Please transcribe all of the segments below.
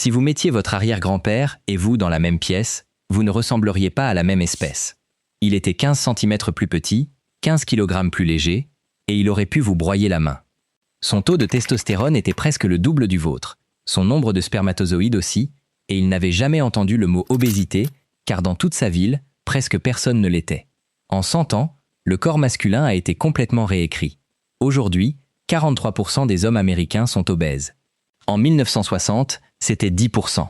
Si vous mettiez votre arrière-grand-père et vous dans la même pièce, vous ne ressembleriez pas à la même espèce. Il était 15 cm plus petit, 15 kg plus léger, et il aurait pu vous broyer la main. Son taux de testostérone était presque le double du vôtre, son nombre de spermatozoïdes aussi, et il n'avait jamais entendu le mot obésité, car dans toute sa ville, presque personne ne l'était. En 100 ans, le corps masculin a été complètement réécrit. Aujourd'hui, 43% des hommes américains sont obèses. En 1960, c'était 10%.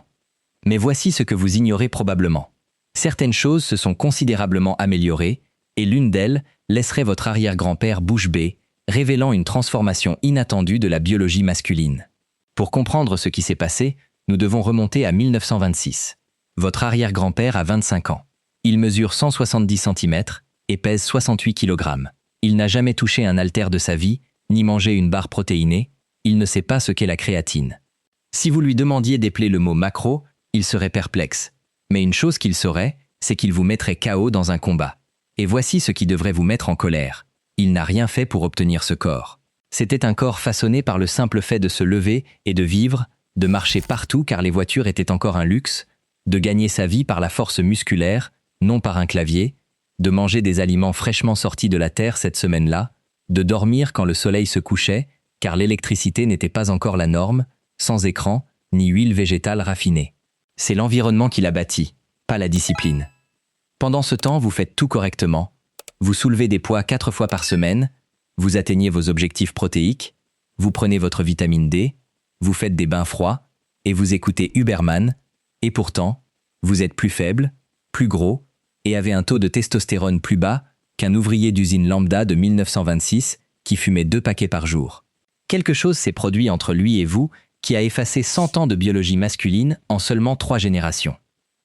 Mais voici ce que vous ignorez probablement. Certaines choses se sont considérablement améliorées, et l'une d'elles laisserait votre arrière-grand-père bouche bée, révélant une transformation inattendue de la biologie masculine. Pour comprendre ce qui s'est passé, nous devons remonter à 1926. Votre arrière-grand-père a 25 ans. Il mesure 170 cm et pèse 68 kg. Il n'a jamais touché un haltère de sa vie, ni mangé une barre protéinée, il ne sait pas ce qu'est la créatine. Si vous lui demandiez d'épeler le mot macro, il serait perplexe. Mais une chose qu'il saurait, c'est qu'il vous mettrait KO dans un combat. Et voici ce qui devrait vous mettre en colère. Il n'a rien fait pour obtenir ce corps. C'était un corps façonné par le simple fait de se lever et de vivre, de marcher partout car les voitures étaient encore un luxe, de gagner sa vie par la force musculaire, non par un clavier, de manger des aliments fraîchement sortis de la terre cette semaine-là, de dormir quand le soleil se couchait, car l'électricité n'était pas encore la norme, sans écran, ni huile végétale raffinée. C'est l'environnement qui l'a bâti, pas la discipline. Pendant ce temps, vous faites tout correctement. Vous soulevez des poids 4 fois par semaine, vous atteignez vos objectifs protéiques, vous prenez votre vitamine D, vous faites des bains froids, et vous écoutez Huberman, et pourtant, vous êtes plus faible, plus gros, et avez un taux de testostérone plus bas qu'un ouvrier d'usine lambda de 1926 qui fumait 2 paquets par jour. Quelque chose s'est produit entre lui et vous qui a effacé 100 ans de biologie masculine en seulement 3 générations.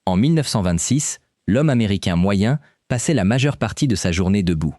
En 1926, l'homme américain moyen passait la majeure partie de sa journée debout.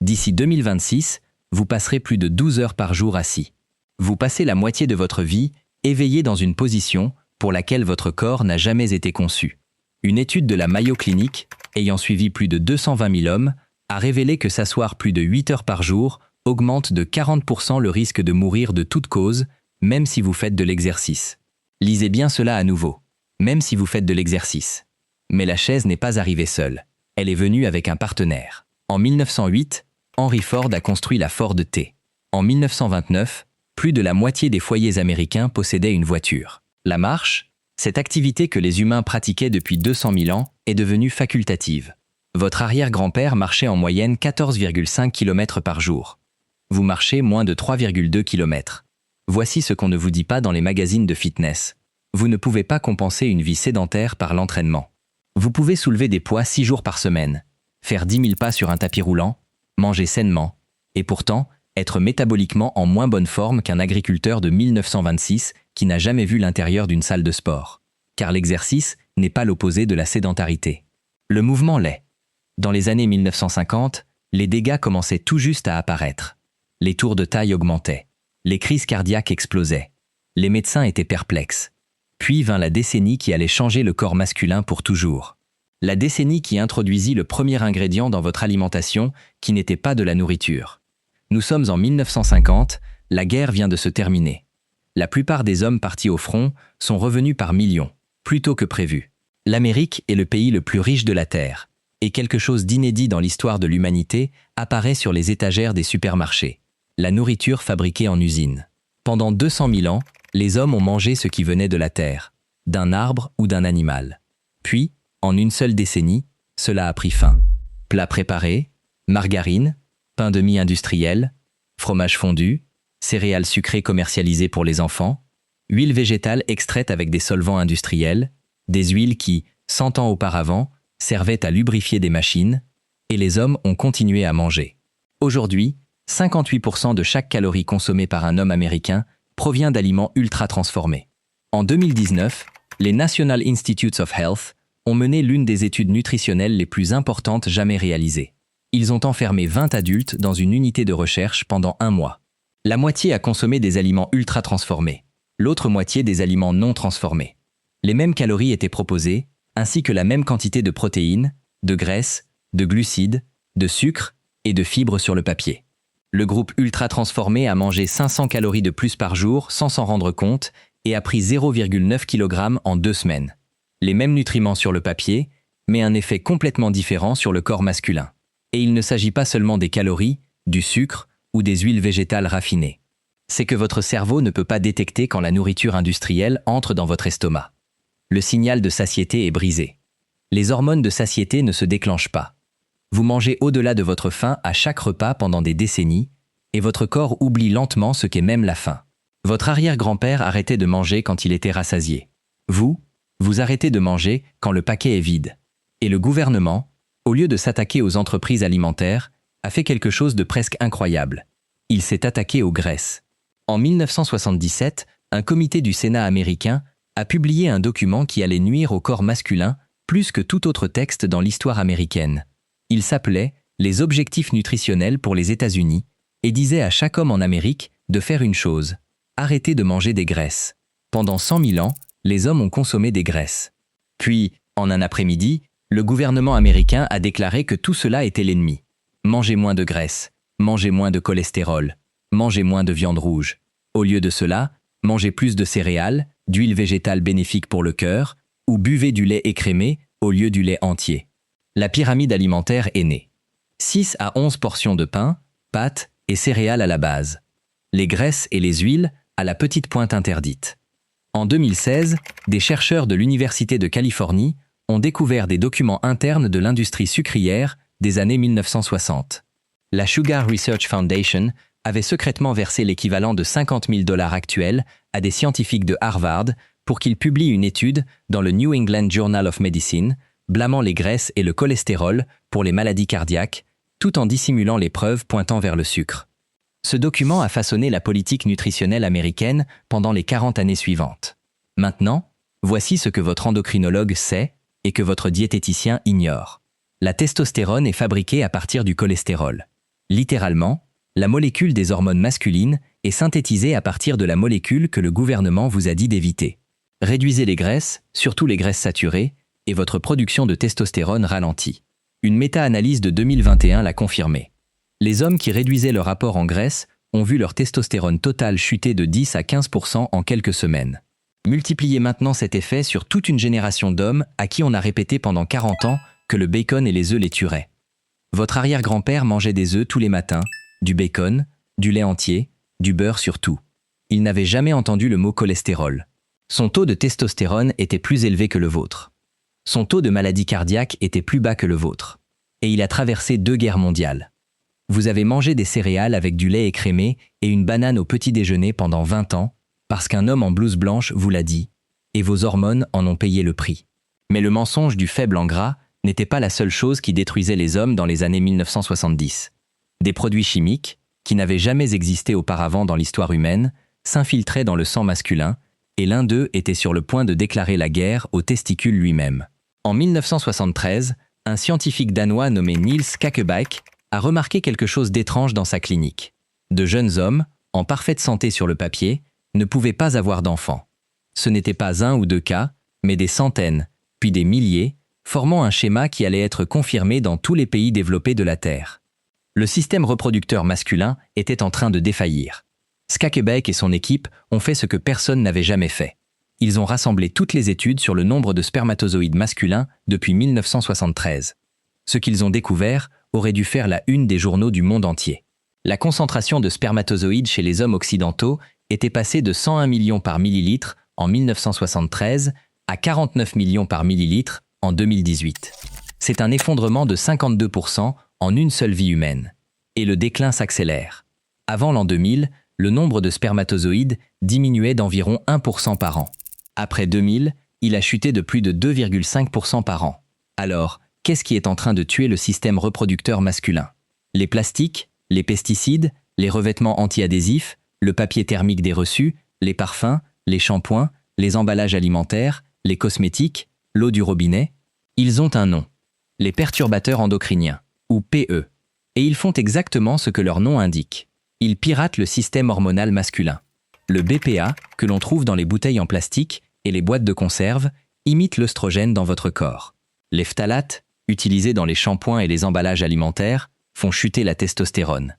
D'ici 2026, vous passerez plus de 12 heures par jour assis. Vous passez la moitié de votre vie éveillé dans une position pour laquelle votre corps n'a jamais été conçu. Une étude de la Mayo Clinic, ayant suivi plus de 220 000 hommes, a révélé que s'asseoir plus de 8 heures par jour augmente de 40% le risque de mourir de toute cause, même si vous faites de l'exercice. Lisez bien cela à nouveau, même si vous faites de l'exercice. Mais la chaise n'est pas arrivée seule, elle est venue avec un partenaire. En 1908, Henry Ford a construit la Ford T. En 1929, plus de la moitié des foyers américains possédaient une voiture. La marche, cette activité que les humains pratiquaient depuis 200 000 ans, est devenue facultative. Votre arrière-grand-père marchait en moyenne 14,5 km par jour. Vous marchez moins de 3,2 km. Voici ce qu'on ne vous dit pas dans les magazines de fitness. Vous ne pouvez pas compenser une vie sédentaire par l'entraînement. Vous pouvez soulever des poids 6 jours par semaine, faire 10 000 pas sur un tapis roulant, manger sainement, et pourtant être métaboliquement en moins bonne forme qu'un agriculteur de 1926 qui n'a jamais vu l'intérieur d'une salle de sport. Car l'exercice n'est pas l'opposé de la sédentarité. Le mouvement l'est. Dans les années 1950, les dégâts commençaient tout juste à apparaître. Les tours de taille augmentaient. Les crises cardiaques explosaient. Les médecins étaient perplexes. Puis vint la décennie qui allait changer le corps masculin pour toujours. La décennie qui introduisit le premier ingrédient dans votre alimentation qui n'était pas de la nourriture. Nous sommes en 1950, la guerre vient de se terminer. La plupart des hommes partis au front sont revenus par millions, plus tôt que prévu. L'Amérique est le pays le plus riche de la Terre, et quelque chose d'inédit dans l'histoire de l'humanité apparaît sur les étagères des supermarchés. La nourriture fabriquée en usine. Pendant 200 000 ans, les hommes ont mangé ce qui venait de la terre, d'un arbre ou d'un animal. Puis, en une seule décennie, cela a pris fin. Plats préparés, margarine, pain de mie industriel, fromage fondu, céréales sucrées commercialisées pour les enfants, huile végétale extraite avec des solvants industriels, des huiles qui, 100 ans auparavant, servaient à lubrifier des machines, et les hommes ont continué à manger. Aujourd'hui, 58% de chaque calorie consommée par un homme américain provient d'aliments ultra transformés. En 2019, les National Institutes of Health ont mené l'une des études nutritionnelles les plus importantes jamais réalisées. Ils ont enfermé 20 adultes dans une unité de recherche pendant 1 mois. La moitié a consommé des aliments ultra transformés, l'autre moitié des aliments non transformés. Les mêmes calories étaient proposées, ainsi que la même quantité de protéines, de graisses, de glucides, de sucre et de fibres sur le papier. Le groupe ultra transformé a mangé 500 calories de plus par jour sans s'en rendre compte et a pris 0,9 kg en 2 semaines. Les mêmes nutriments sur le papier, mais un effet complètement différent sur le corps masculin. Et il ne s'agit pas seulement des calories, du sucre ou des huiles végétales raffinées. C'est que votre cerveau ne peut pas détecter quand la nourriture industrielle entre dans votre estomac. Le signal de satiété est brisé. Les hormones de satiété ne se déclenchent pas. Vous mangez au-delà de votre faim à chaque repas pendant des décennies, et votre corps oublie lentement ce qu'est même la faim. Votre arrière-grand-père arrêtait de manger quand il était rassasié. Vous arrêtez de manger quand le paquet est vide. Et le gouvernement, au lieu de s'attaquer aux entreprises alimentaires, a fait quelque chose de presque incroyable. Il s'est attaqué aux graisses. En 1977, un comité du Sénat américain a publié un document qui allait nuire au corps masculin plus que tout autre texte dans l'histoire américaine. Il s'appelait « Les objectifs nutritionnels pour les États-Unis » et disait à chaque homme en Amérique de faire une chose, arrêter de manger des graisses. Pendant 100 000 ans, les hommes ont consommé des graisses. Puis, en un après-midi, le gouvernement américain a déclaré que tout cela était l'ennemi. Mangez moins de graisse, mangez moins de cholestérol, mangez moins de viande rouge. Au lieu de cela, mangez plus de céréales, d'huile végétale bénéfique pour le cœur, ou buvez du lait écrémé au lieu du lait entier. La pyramide alimentaire est née. 6 à 11 portions de pain, pâtes et céréales à la base. Les graisses et les huiles à la petite pointe interdite. En 2016, des chercheurs de l'Université de Californie ont découvert des documents internes de l'industrie sucrière des années 1960. La Sugar Research Foundation avait secrètement versé l'équivalent de 50 000 $ actuels à des scientifiques de Harvard pour qu'ils publient une étude dans le New England Journal of Medicine, blâmant les graisses et le cholestérol pour les maladies cardiaques, tout en dissimulant les preuves pointant vers le sucre. Ce document a façonné la politique nutritionnelle américaine pendant les 40 années suivantes. Maintenant, voici ce que votre endocrinologue sait et que votre diététicien ignore. La testostérone est fabriquée à partir du cholestérol. Littéralement, la molécule des hormones masculines est synthétisée à partir de la molécule que le gouvernement vous a dit d'éviter. Réduisez les graisses, surtout les graisses saturées, et votre production de testostérone ralentit. Une méta-analyse de 2021 l'a confirmé. Les hommes qui réduisaient leur apport en graisse ont vu leur testostérone totale chuter de 10 à 15% en quelques semaines. Multipliez maintenant cet effet sur toute une génération d'hommes à qui on a répété pendant 40 ans que le bacon et les œufs les tueraient. Votre arrière-grand-père mangeait des œufs tous les matins, du bacon, du lait entier, du beurre surtout. Il n'avait jamais entendu le mot cholestérol. Son taux de testostérone était plus élevé que le vôtre. Son taux de maladie cardiaque était plus bas que le vôtre. Et il a traversé 2 guerres mondiales. Vous avez mangé des céréales avec du lait écrémé et une banane au petit déjeuner pendant 20 ans, parce qu'un homme en blouse blanche vous l'a dit, et vos hormones en ont payé le prix. Mais le mensonge du faible en gras n'était pas la seule chose qui détruisait les hommes dans les années 1970. Des produits chimiques, qui n'avaient jamais existé auparavant dans l'histoire humaine, s'infiltraient dans le sang masculin, et l'un d'eux était sur le point de déclarer la guerre aux testicules lui-même. En 1973, un scientifique danois nommé Niels Kakebeek a remarqué quelque chose d'étrange dans sa clinique. De jeunes hommes, en parfaite santé sur le papier, ne pouvaient pas avoir d'enfants. Ce n'était pas 1 ou 2 cas, mais des centaines, puis des milliers, formant un schéma qui allait être confirmé dans tous les pays développés de la Terre. Le système reproducteur masculin était en train de défaillir. Skakebeek et son équipe ont fait ce que personne n'avait jamais fait. Ils ont rassemblé toutes les études sur le nombre de spermatozoïdes masculins depuis 1973. Ce qu'ils ont découvert aurait dû faire la une des journaux du monde entier. La concentration de spermatozoïdes chez les hommes occidentaux était passée de 101 millions par millilitre en 1973 à 49 millions par millilitre en 2018. C'est un effondrement de 52% en une seule vie humaine. Et le déclin s'accélère. Avant l'an 2000, le nombre de spermatozoïdes diminuait d'environ 1% par an. Après 2000, il a chuté de plus de 2,5% par an. Alors, qu'est-ce qui est en train de tuer le système reproducteur masculin? Les plastiques, les pesticides, les revêtements anti-adhésifs, le papier thermique des reçus, les parfums, les shampoings, les emballages alimentaires, les cosmétiques, l'eau du robinet. Ils ont un nom. Les perturbateurs endocriniens, ou PE. Et ils font exactement ce que leur nom indique. Ils piratent le système hormonal masculin. Le BPA, que l'on trouve dans les bouteilles en plastique et les boîtes de conserve, imite l'œstrogène dans votre corps. Les phtalates, utilisés dans les shampoings et les emballages alimentaires, font chuter la testostérone.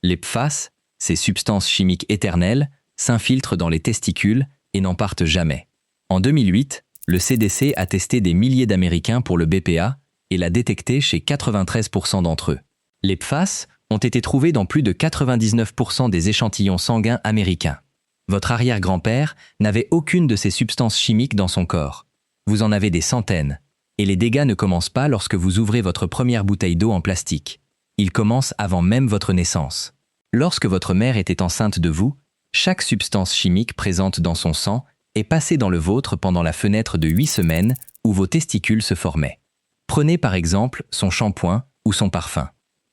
Les PFAS, ces substances chimiques éternelles, s'infiltrent dans les testicules et n'en partent jamais. En 2008, le CDC a testé des milliers d'Américains pour le BPA et l'a détecté chez 93% d'entre eux. Les PFAS ont été trouvés dans plus de 99% des échantillons sanguins américains. Votre arrière-grand-père n'avait aucune de ces substances chimiques dans son corps. Vous en avez des centaines. Et les dégâts ne commencent pas lorsque vous ouvrez votre première bouteille d'eau en plastique. Ils commencent avant même votre naissance. Lorsque votre mère était enceinte de vous, chaque substance chimique présente dans son sang est passée dans le vôtre pendant la fenêtre de 8 semaines où vos testicules se formaient. Prenez par exemple son shampoing ou son parfum.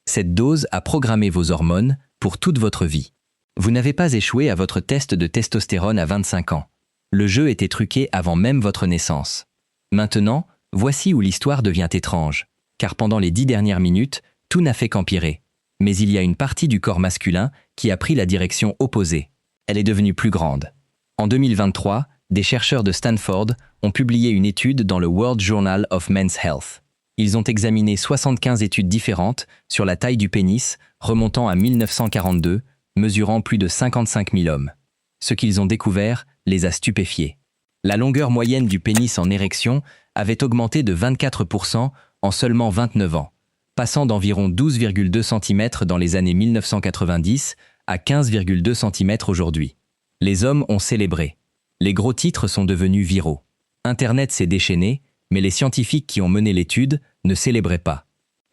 Cette dose a programmé vos hormones pour toute votre vie. Vous n'avez pas échoué à votre test de testostérone à 25 ans. Le jeu était truqué avant même votre naissance. Maintenant, voici où l'histoire devient étrange, car pendant les 10 dernières minutes, tout n'a fait qu'empirer. Mais il y a une partie du corps masculin qui a pris la direction opposée. Elle est devenue plus grande. En 2023, des chercheurs de Stanford ont publié une étude dans le World Journal of Men's Health. Ils ont examiné 75 études différentes sur la taille du pénis remontant à 1942, mesurant plus de 55 000 hommes. Ce qu'ils ont découvert les a stupéfiés. La longueur moyenne du pénis en érection avait augmenté de 24% en seulement 29 ans, passant d'environ 12,2 cm dans les années 1990 à 15,2 cm aujourd'hui. Les hommes ont célébré. Les gros titres sont devenus viraux. Internet s'est déchaîné, mais les scientifiques qui ont mené l'étude ne célébraient pas.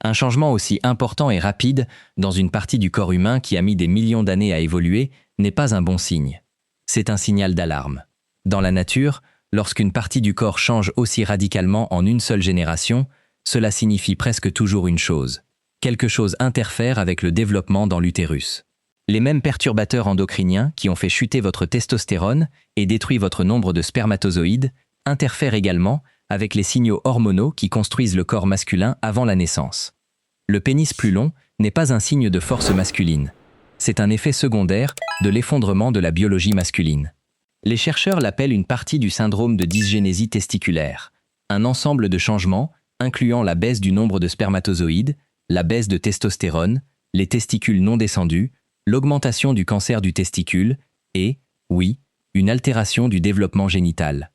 Un changement aussi important et rapide dans une partie du corps humain qui a mis des millions d'années à évoluer n'est pas un bon signe. C'est un signal d'alarme. Dans la nature, lorsqu'une partie du corps change aussi radicalement en une seule génération, cela signifie presque toujours une chose. Quelque chose interfère avec le développement dans l'utérus. Les mêmes perturbateurs endocriniens qui ont fait chuter votre testostérone et détruit votre nombre de spermatozoïdes interfèrent également avec les signaux hormonaux qui construisent le corps masculin avant la naissance. Le pénis plus long n'est pas un signe de force masculine. C'est un effet secondaire de l'effondrement de la biologie masculine. Les chercheurs l'appellent une partie du syndrome de dysgénésie testiculaire, un ensemble de changements incluant la baisse du nombre de spermatozoïdes, la baisse de testostérone, les testicules non descendus, l'augmentation du cancer du testicule et, oui, une altération du développement génital.